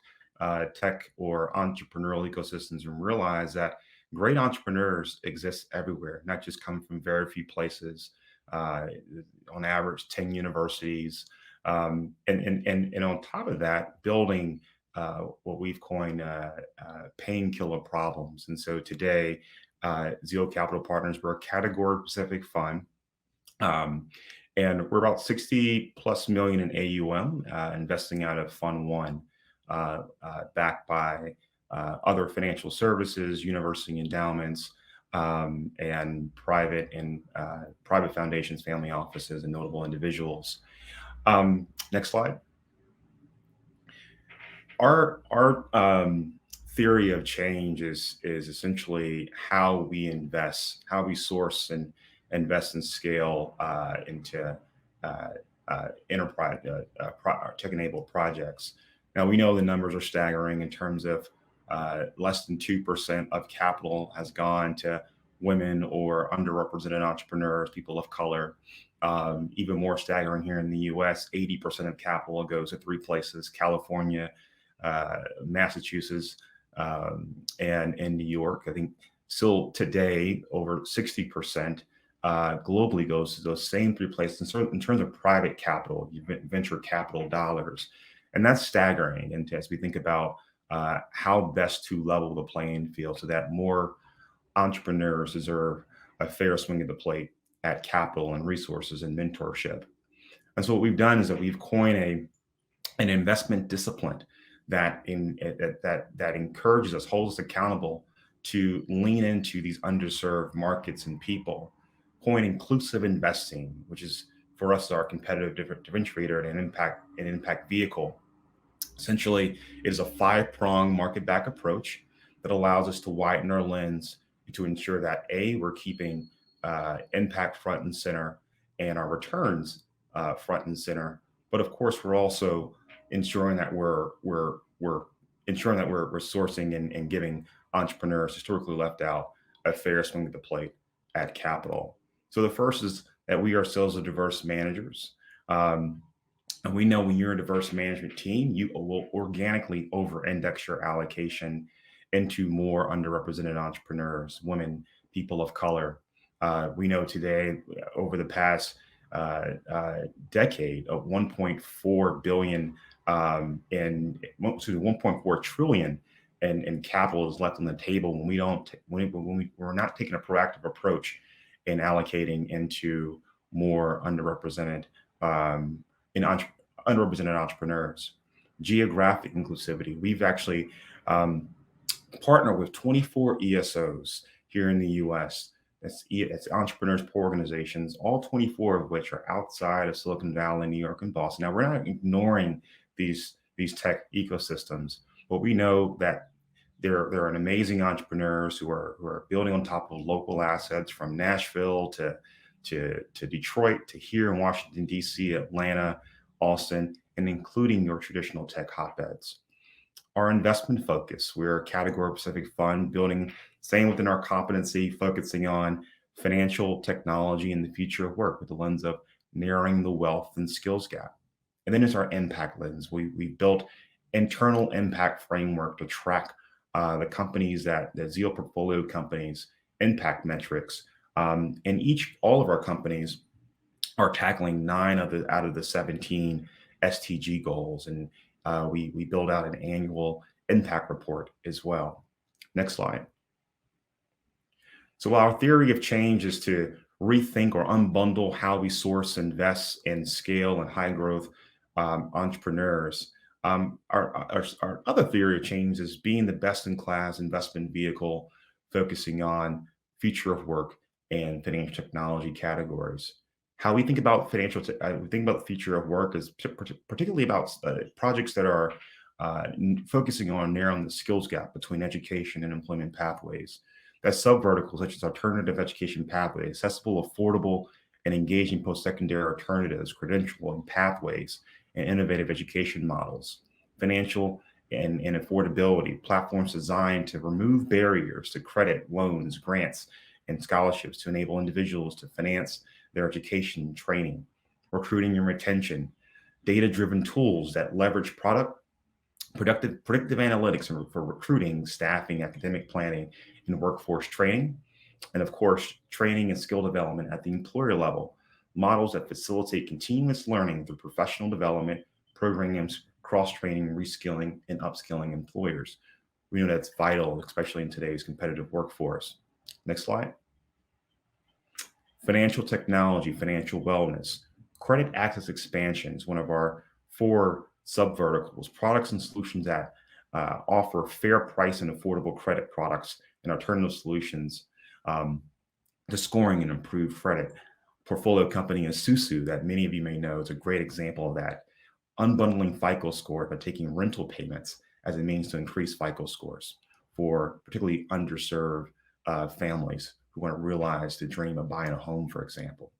tech or entrepreneurial ecosystems, and realized that great entrepreneurs exist everywhere, not just come from very few places, on average 10 universities. And on top of that, building what we've coined painkiller problems. And so today, Zeal Capital Partners, we're a category specific fund. And we're about 60 plus million in AUM, investing out of Fund One, backed by other financial services, university endowments, and private foundations, family offices, and notable individuals. Next slide. Our theory of change is essentially how we invest, how we source and invest and scale into enterprise tech-enabled projects. Now, we know the numbers are staggering in terms of less than 2% of capital has gone to women or underrepresented entrepreneurs, people of color. Even more staggering here in the US, 80% of capital goes to three places: California, Massachusetts, and in New York. I think still today, over 60% globally goes to those same three places in terms of private capital, venture capital dollars. And that's staggering. And as we think about how best to level the playing field so that more entrepreneurs deserve a fair swing at the plate at capital and resources and mentorship. And so what we've done is that we've coined an investment discipline that encourages us, holds us accountable to lean into these underserved markets and people. Coin inclusive investing, which is for us our competitive differentiator and an impact vehicle. Essentially, it is a 5-pronged market-back approach that allows us to widen our lens to ensure that we're keeping impact front and center and our returns front and center. But of course, we're also ensuring that we're sourcing and giving entrepreneurs historically left out a fair swing at the plate at capital. So the first is that we ourselves are diverse managers. And we know when you're a diverse management team, you will organically over-index your allocation into more underrepresented entrepreneurs, women, people of color. We know today, over the past decade, of 1.4 billion 1.4 trillion in capital is left on the table when we're not taking a proactive approach in allocating into more underrepresented underrepresented entrepreneurs. Geographic inclusivity. We've actually partnered with 24 ESOs here in the US. It's entrepreneurs organizations, all 24 of which are outside of Silicon Valley, New York, and Boston. Now, we're not ignoring these tech ecosystems, but we know that there are amazing entrepreneurs who are building on top of local assets, from Nashville to Detroit to here in Washington, D.C., Atlanta, Austin, and including your traditional tech hotbeds. Our investment focus, we're a category specific fund building, staying within our competency, focusing on financial technology and the future of work with the lens of narrowing the wealth and skills gap. And then it's our impact lens. We built internal impact framework to track the companies the Zeal portfolio companies' impact metrics. And all of our companies are tackling 9 out of the 17 SDG goals. And we build out an annual impact report as well. Next slide. So our theory of change is to rethink or unbundle how we source, invest, and scale in high growth entrepreneurs. Our other theory of change is being the best in class investment vehicle, focusing on future of work and financial technology categories. How we think about we think about the future of work is particularly about projects that are focusing on narrowing the skills gap between education and employment pathways. That sub-verticals such as alternative education pathways, accessible, affordable, and engaging post-secondary alternatives, credential and pathways, and innovative education models, financial and affordability, platforms designed to remove barriers to credit, loans, grants, and scholarships to enable individuals to finance their education and training, recruiting and retention, data-driven tools that leverage predictive analytics for recruiting, staffing, academic planning, and workforce training. And of course, training and skill development at the employer level, models that facilitate continuous learning through professional development, programs, cross-training, reskilling, and upskilling employers. We know that's vital, especially in today's competitive workforce. Next slide. Financial technology, financial wellness. Credit access expansion is one of our 4 sub-verticals, products and solutions that offer fair price and affordable credit products and alternative solutions to scoring and improved credit. Portfolio company is Susu, that many of you may know, is a great example of that. Unbundling FICO score by taking rental payments as a means to increase FICO scores for particularly underserved families who want to realize the dream of buying a home, for example.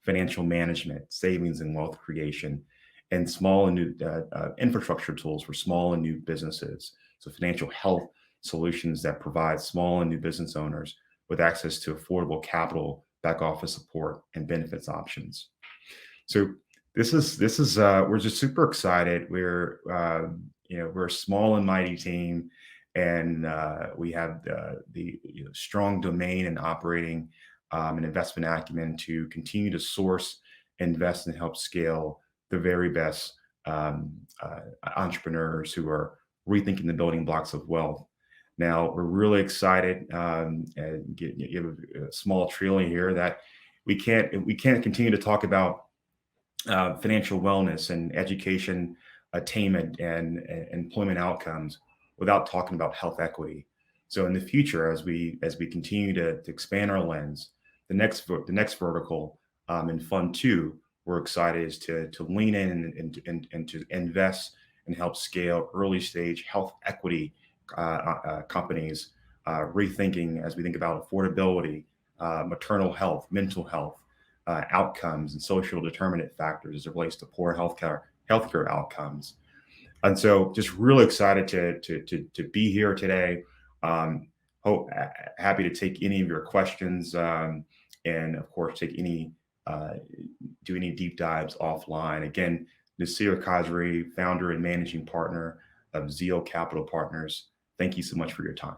Financial management, savings and wealth creation, and small and new infrastructure tools for small and new businesses. So financial health solutions that provide small and new business owners with access to affordable capital, back office support, and benefits options. So this is we're just super excited. We're a small and mighty team, and we have the strong domain and operating and investment acumen to continue to source, invest, and help scale the very best entrepreneurs who are rethinking the building blocks of wealth. Now, we're really excited and give a small trailer here that we can't continue to talk about financial wellness and education attainment and employment outcomes without talking about health equity. So in the future, as we continue to expand our lens, the next vertical in Fund 2, we're excited is to lean in and to invest and help scale early stage health equity companies, rethinking as we think about affordability, maternal health, mental health outcomes, and social determinant factors as it relates to poor healthcare outcomes. And so just really excited to be here today. Happy to take any of your questions and of course take any do any deep dives offline. Again, Nasir Qadree, founder and managing partner of Zeal Capital Partners. Thank you so much for your time.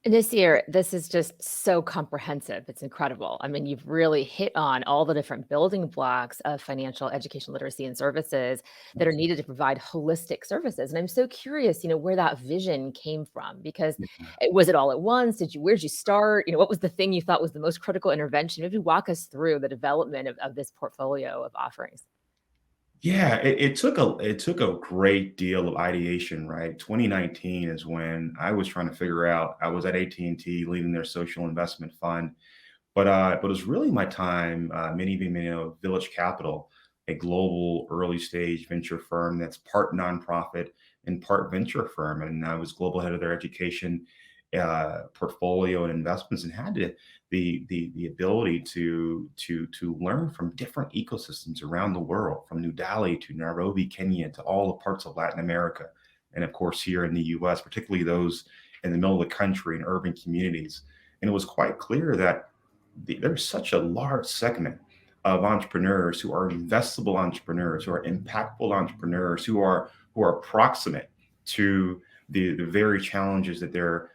Nasir, this is just so comprehensive. It's incredible. I mean, you've really hit on all the different building blocks of financial education, literacy, and services that are needed to provide holistic services. And I'm so curious, where that vision came from, because was it all at once? Where'd you start? What was the thing you thought was the most critical intervention? Maybe walk us through the development of this portfolio of offerings. Yeah, it took a great deal of ideation, right? 2019 is when I was trying to figure out. I was at AT&T leading their social investment fund, but it was really my time. Many of you may know Village Capital, a global early stage venture firm that's part nonprofit and part venture firm, and I was global head of their education portfolio and investments, and had the ability to learn from different ecosystems around the world, from New Delhi to Nairobi, Kenya, to all the parts of Latin America, and of course here in the U.S., particularly those in the middle of the country and urban communities. And it was quite clear that there's such a large segment of entrepreneurs who are investable entrepreneurs, who are impactful entrepreneurs, who are proximate to the very challenges that they're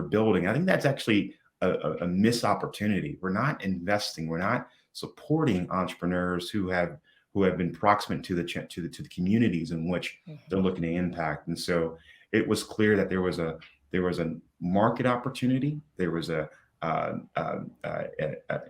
building. I think that's actually a missed opportunity. We're not investing. We're not supporting entrepreneurs who have been proximate to the communities in which they're looking to impact. And so it was clear that there was a market opportunity. There was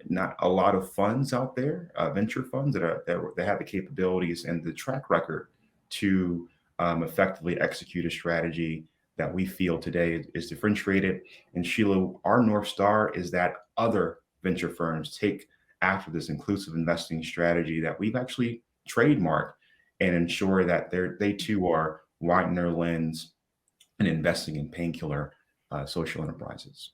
not a lot of funds out there, venture funds that have the capabilities and the track record to effectively execute a strategy that we feel today is differentiated. And Sheila, our North Star is that other venture firms take after this inclusive investing strategy that we've actually trademarked and ensure that they too are widening their lens and investing in painkiller social enterprises.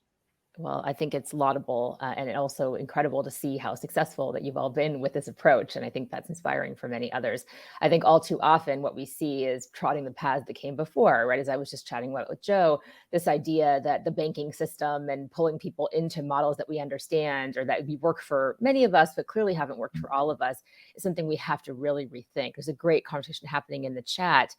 Well, I think it's laudable and also incredible to see how successful that you've all been with this approach. And I think that's inspiring for many others. I think all too often what we see is trotting the paths that came before, right? As I was just chatting about with Joe, this idea that the banking system and pulling people into models that we understand or that we work for many of us, but clearly haven't worked for all of us, is something we have to really rethink. There's a great conversation happening in the chat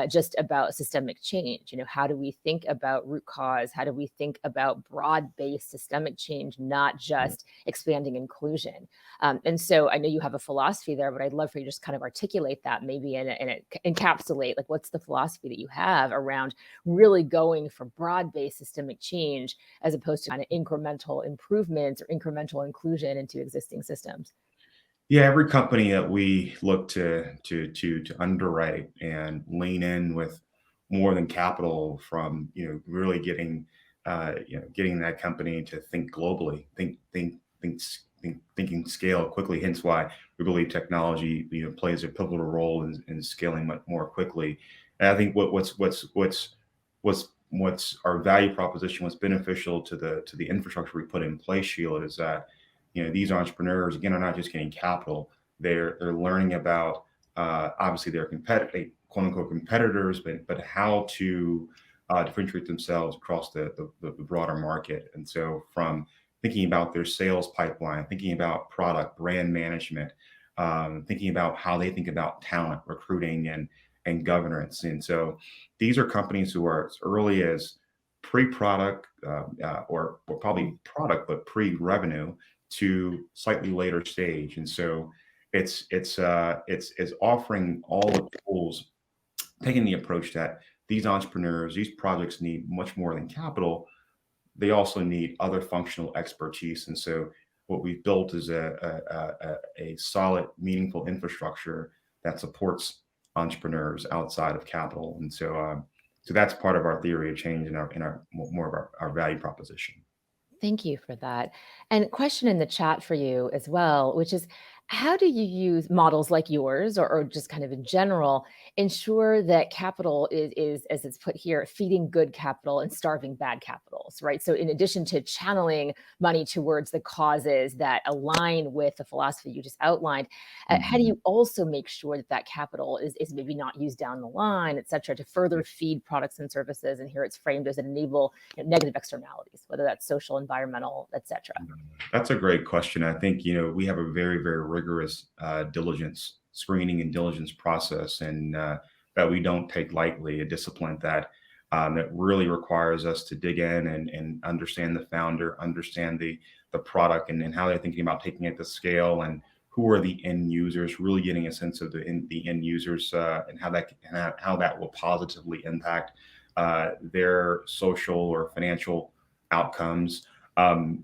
just about systemic change. How do we think about root cause? How do we think about broad-based systemic change, not just expanding inclusion? And so I know you have a philosophy there, but I'd love for you to just kind of articulate that maybe and encapsulate, like, what's the philosophy that you have around really going for broad-based systemic change as opposed to kind of incremental improvements or incremental inclusion into existing systems? Yeah, every company that we look to underwrite and lean in with more than capital from, really getting that company to think globally, thinking scale quickly. Hence why we believe technology, plays a pivotal role in scaling much more quickly. And I think what's our value proposition, what's beneficial to the infrastructure we put in place, Sheila, is that these entrepreneurs, again, are not just getting capital. They're learning about obviously their quote unquote competitors, but how to differentiate themselves across the broader market. And so from thinking about their sales pipeline, thinking about product, brand management, thinking about how they think about talent, recruiting, and governance. And so these are companies who are as early as pre-product or probably product, but pre-revenue to slightly later stage. And so it's offering all the tools, taking the approach that these entrepreneurs, these projects need much more than capital. They also need other functional expertise. And so what we've built is a solid, meaningful infrastructure that supports entrepreneurs outside of capital. And so that's part of our theory of change and our more of our value proposition. Thank you for that. And question in the chat for you as well, which is, how do you use models like yours or just kind of in general, ensure that capital is, as it's put here, feeding good capital and starving bad capitals, right? So in addition to channeling money towards the causes that align with the philosophy you just outlined, how do you also make sure that that capital is maybe not used down the line, et cetera, to further feed products and services? And here it's framed as enable negative externalities, whether that's social, environmental, et cetera. That's a great question. I think, we have a very, very rigorous diligence screening and diligence process, and that we don't take lightly, a discipline that really requires us to dig in and understand the founder, understand the product and how they're thinking about taking it to scale, and who are the end users, really getting a sense of the end users and how that will positively impact their social or financial outcomes.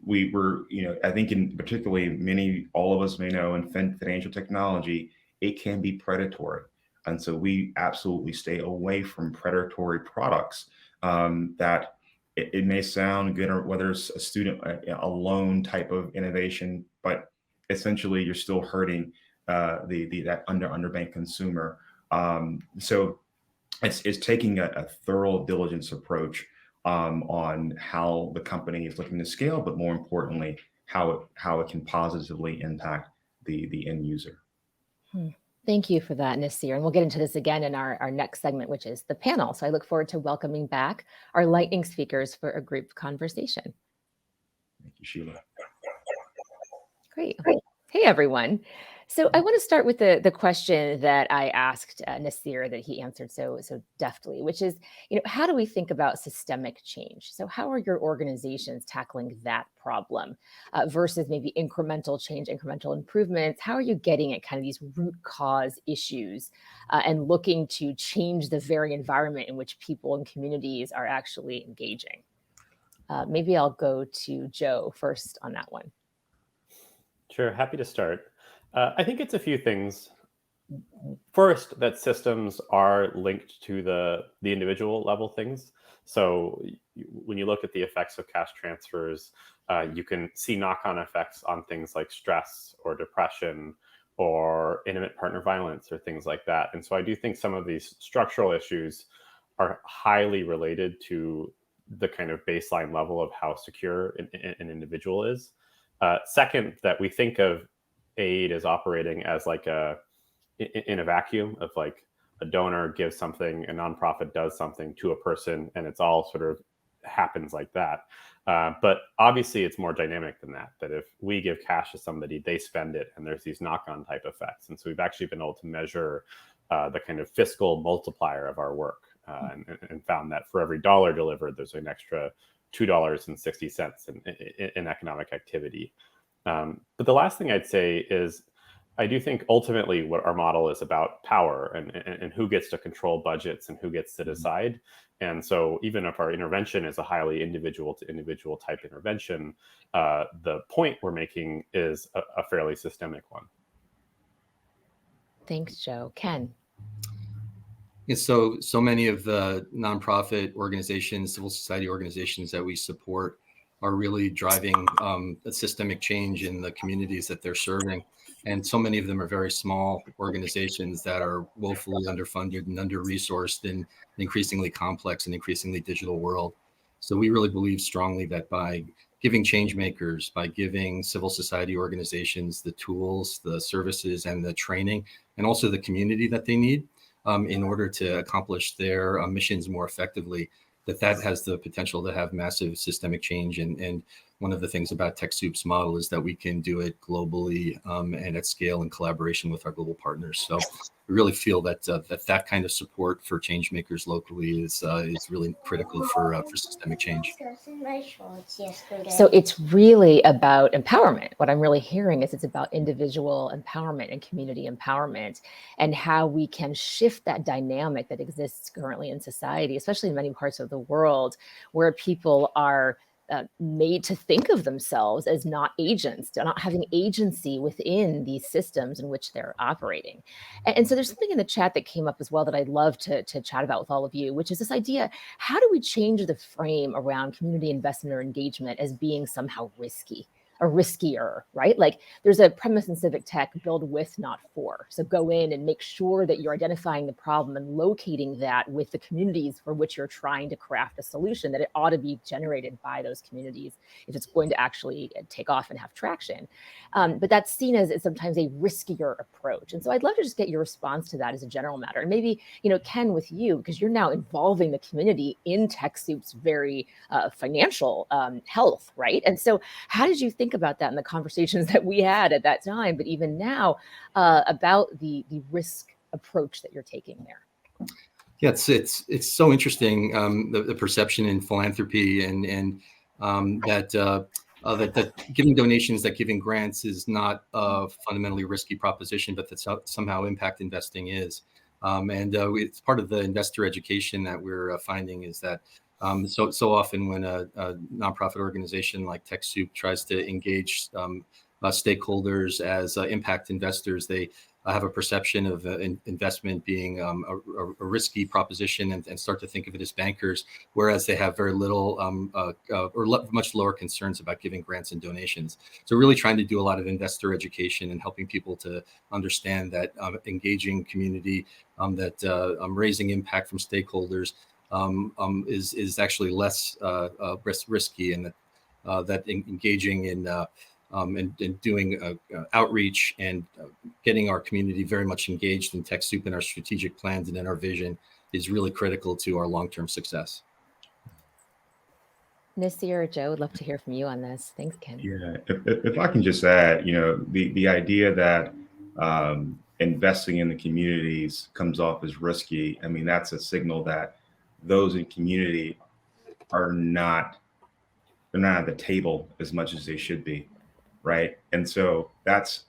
We were, I think in particularly all of us may know in financial technology, it can be predatory. And so we absolutely stay away from predatory products that it may sound good, or whether it's a loan type of innovation, but essentially you're still hurting that underbanked consumer. So it's taking a thorough diligence approach on how the company is looking to scale, but more importantly, how it can positively impact the end user. Thank you for that, Nasir. And we'll get into this again in our next segment, which is the panel. So I look forward to welcoming back our lightning speakers for a group conversation. Thank you, Sheila. Great. Hey, everyone. So I want to start with the question that I asked Nasir that he answered so deftly, which is, how do we think about systemic change? So how are your organizations tackling that problem versus maybe incremental change, incremental improvements? How are you getting at kind of these root cause issues and looking to change the very environment in which people and communities are actually engaging? Maybe I'll go to Joe first on that one. Sure, happy to start. I think it's a few things. First, that systems are linked to the individual level things. So when you look at the effects of cash transfers, you can see knock-on effects on things like stress or depression or intimate partner violence or things like that. And so I do think some of these structural issues are highly related to the kind of baseline level of how secure an individual is. Second, that we think of aid as operating as like in a vacuum of like a donor gives something, a nonprofit does something to a person, and it's all sort of happens like that. But obviously it's more dynamic than that, that if we give cash to somebody, they spend it, and there's these knock-on type effects. And so we've actually been able to measure the kind of fiscal multiplier of our work, and found that for every dollar delivered, there's an extra $2.60 in economic activity. But the last thing I'd say is, I do think ultimately what our model is about power and who gets to control budgets and who gets to decide. And so even if our intervention is a highly individual to individual type intervention, the point we're making is a fairly systemic one. Thanks, Joe. Ken. Yeah, so many of the nonprofit organizations, civil society organizations that we support are really driving a systemic change in the communities that they're serving. And so many of them are very small organizations that are woefully underfunded and under-resourced in an increasingly complex and increasingly digital world. So we really believe strongly that by giving change makers, by giving civil society organizations the tools, the services, and the training, and also the community that they need in order to accomplish their missions more effectively, that has the potential to have massive systemic change. And one of the things about TechSoup's model is that we can do it globally and at scale in collaboration with our global partners. So we really feel that that kind of support for change makers locally is really critical for systemic change. So it's really about empowerment. What I'm really hearing is it's about individual empowerment and community empowerment, and how we can shift that dynamic that exists currently in society, especially in many parts of the world, where people are made to think of themselves as not agents, not having agency within these systems in which they're operating. And so there's something in the chat that came up as well that I'd love to chat about with all of you, which is this idea: how do we change the frame around community investment or engagement as being somehow risky or riskier, right? Like there's a premise in civic tech: build with, not for. So go in and make sure that you're identifying the problem and locating that with the communities for which you're trying to craft a solution, that it ought to be generated by those communities if it's going to actually take off and have traction. But that's seen as sometimes a riskier approach. And so I'd love to just get your response to that as a general matter. And maybe, Ken, with you, because you're now involving the community in TechSoup's very financial health, right? And so how did you think about that in the conversations that we had at that time, but even now, about the risk approach that you're taking there? Yeah, it's so interesting, the perception in philanthropy and that giving donations, that giving grants is not a fundamentally risky proposition, but that somehow impact investing is. It's part of the investor education that we're finding is that so often when a nonprofit organization like TechSoup tries to engage stakeholders as impact investors, they have a perception of investment being a risky proposition and start to think of it as bankers, whereas they have very little much lower concerns about giving grants and donations. So really trying to do a lot of investor education and helping people to understand that engaging community, that raising impact from stakeholders is actually less risky, and that engaging in and doing outreach and getting our community very much engaged in TechSoup and our strategic plans and in our vision is really critical to our long-term success. Nasir or Joe, would love to hear from you on this. Thanks, Ken. Yeah, if I can just add, the idea that investing in the communities comes off as risky. I mean, that's a signal that those in community they're not at the table as much as they should be, right? And so that's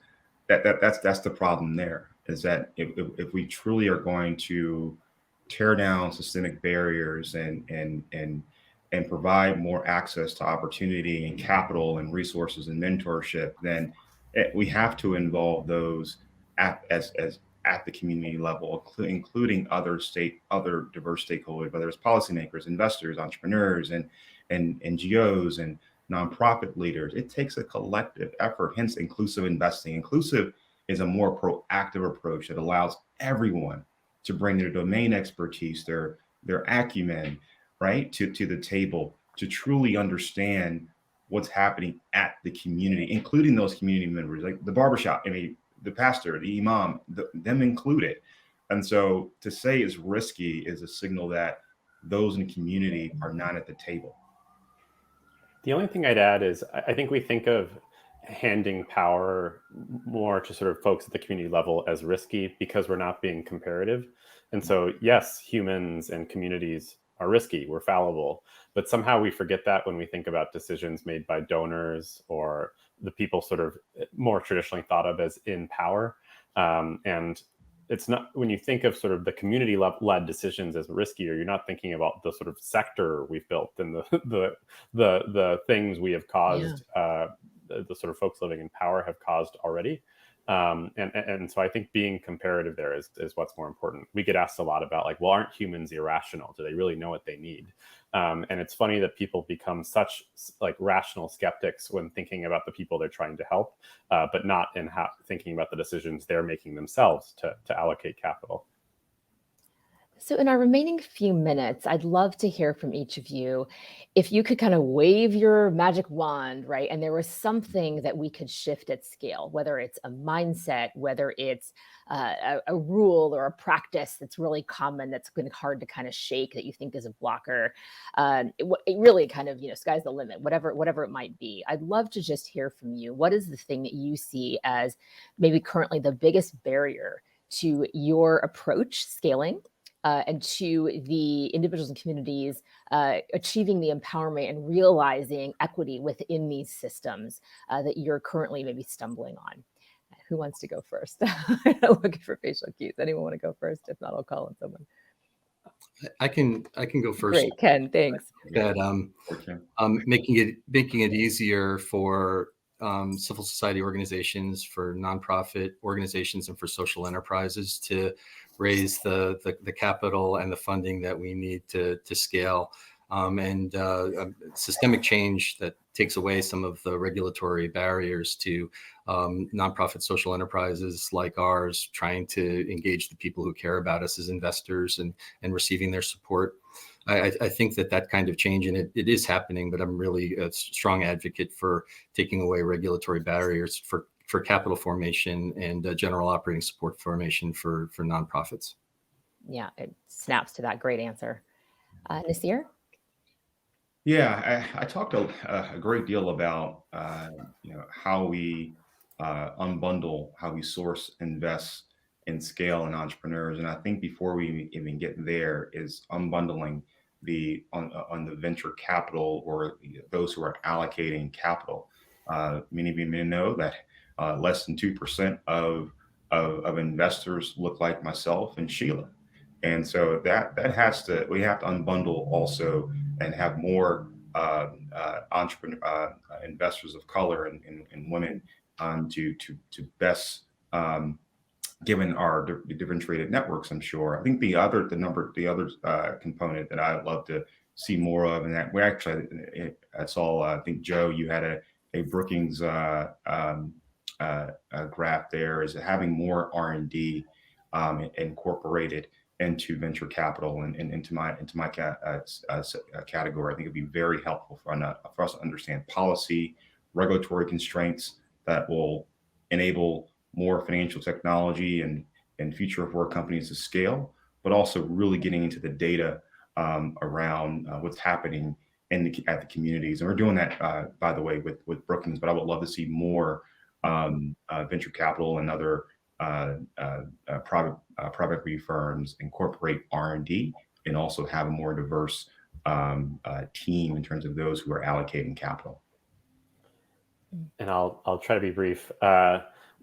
the problem there, is that if we truly are going to tear down systemic barriers and provide more access to opportunity and capital and resources and mentorship, then we have to involve those at the community level, including other diverse stakeholders, whether it's policymakers, investors, entrepreneurs, and NGOs and nonprofit leaders. It takes a collective effort, hence inclusive investing. Inclusive is a more proactive approach that allows everyone to bring their domain expertise, their acumen, right, to the table to truly understand what's happening at the community, including those community members, like the barbershop, I mean, the pastor, the imam, them included. And so to say it's risky is a signal that those in the community are not at the table. The only thing I'd add is I think we think of handing power more to sort of folks at the community level as risky because we're not being comparative. And so, yes, humans and communities are risky, we're fallible, but somehow we forget that when we think about decisions made by donors or the people sort of more traditionally thought of as in power. And it's not, when you think of sort of the community led decisions as riskier, you're not thinking about the sort of sector we've built and the things we have caused, the sort of folks living in power have caused already. And so I think being comparative there is what's more important. We get asked a lot about, like, well, aren't humans irrational? Do they really know what they need? And it's funny that people become such like rational skeptics when thinking about the people they're trying to help, but not in thinking about the decisions they're making themselves to allocate capital. So in our remaining few minutes, I'd love to hear from each of you. If you could kind of wave your magic wand, right? And there was something that we could shift at scale, whether it's a mindset, whether it's a rule or a practice that's really common, that's been hard to kind of shake, that you think is a blocker. It really kind of, sky's the limit, whatever it might be. I'd love to just hear from you. What is the thing that you see as maybe currently the biggest barrier to your approach scaling? And to the individuals and communities achieving the empowerment and realizing equity within these systems that you're currently maybe stumbling on. Who wants to go first? I'm looking for facial cues. Anyone want to go first? If not, I'll call on someone. I can go first. Great, Ken. Thanks. That making it easier for civil society organizations, for nonprofit organizations, and for social enterprises to raise the capital and the funding that we need to scale, and systemic change that takes away some of the regulatory barriers to nonprofit social enterprises like ours trying to engage the people who care about us as investors and receiving their support. I think that kind of change, and it is happening, but I'm really a strong advocate for taking away regulatory barriers for capital formation and general operating support formation for nonprofits. Yeah, it snaps to that great answer. Nasir? Yeah, I talked a great deal about how we unbundle, how we source, invest, and scale in entrepreneurs. And I think before we even get there is unbundling on the venture capital or those who are allocating capital. Many of you may know that less than 2% of investors look like myself and Sheila. And so we have to unbundle also and have more entrepreneur investors of color and women to best given our differentiated networks. I'm sure. I think the other component that I'd love to see more of, and that we actually I saw. I think Joe, you had a Brookings graph there, is having more R&D incorporated into venture capital and into my category. I think it'd be very helpful for us to understand policy, regulatory constraints that will enable more financial technology and future of work companies to scale, but also really getting into the data around what's happening at the communities. And we're doing that, by the way, with Brookings, but I would love to see more venture capital and other private equity firms incorporate R&D and also have a more diverse team in terms of those who are allocating capital. And I'll try to be brief.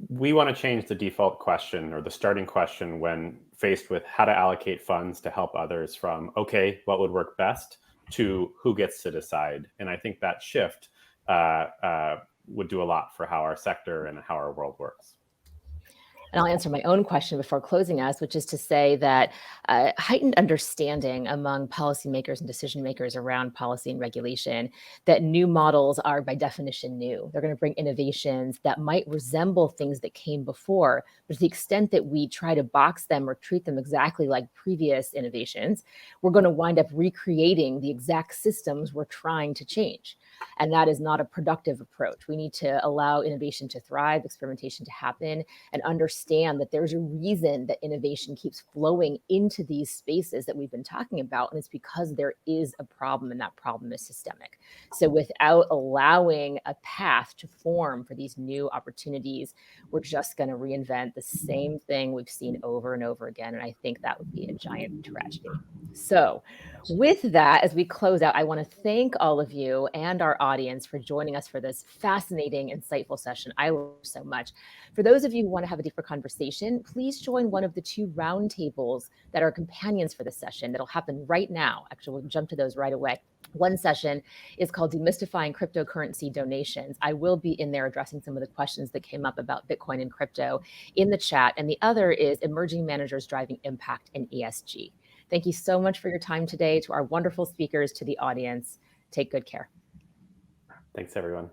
We want to change the default question or the starting question when faced with how to allocate funds to help others from, okay, what would work best, to who gets to decide. And I think that shift would do a lot for how our sector and how our world works. And I'll answer my own question before closing us, which is to say that heightened understanding among policymakers and decision makers around policy and regulation, that new models are by definition new. They're going to bring innovations that might resemble things that came before, but to the extent that we try to box them or treat them exactly like previous innovations, we're going to wind up recreating the exact systems we're trying to change. And that is not a productive approach. We need to allow innovation to thrive, experimentation to happen, and understand that there's a reason that innovation keeps flowing into these spaces that we've been talking about. And it's because there is a problem, and that problem is systemic. So without allowing a path to form for these new opportunities, we're just going to reinvent the same thing we've seen over and over again. And I think that would be a giant tragedy. So with that, as we close out, I want to thank all of you and our audience for joining us for this fascinating, insightful session. I learned so much. For those of you who want to have a deeper conversation, please join one of the 2 roundtables that are companions for this session that'll happen right now. Actually, we'll jump to those right away. One session is called Demystifying Cryptocurrency Donations. I will be in there addressing some of the questions that came up about Bitcoin and crypto in the chat. And the other is Emerging Managers Driving Impact in ESG. Thank you so much for your time today, to our wonderful speakers, to the audience. Take good care. Thanks, everyone.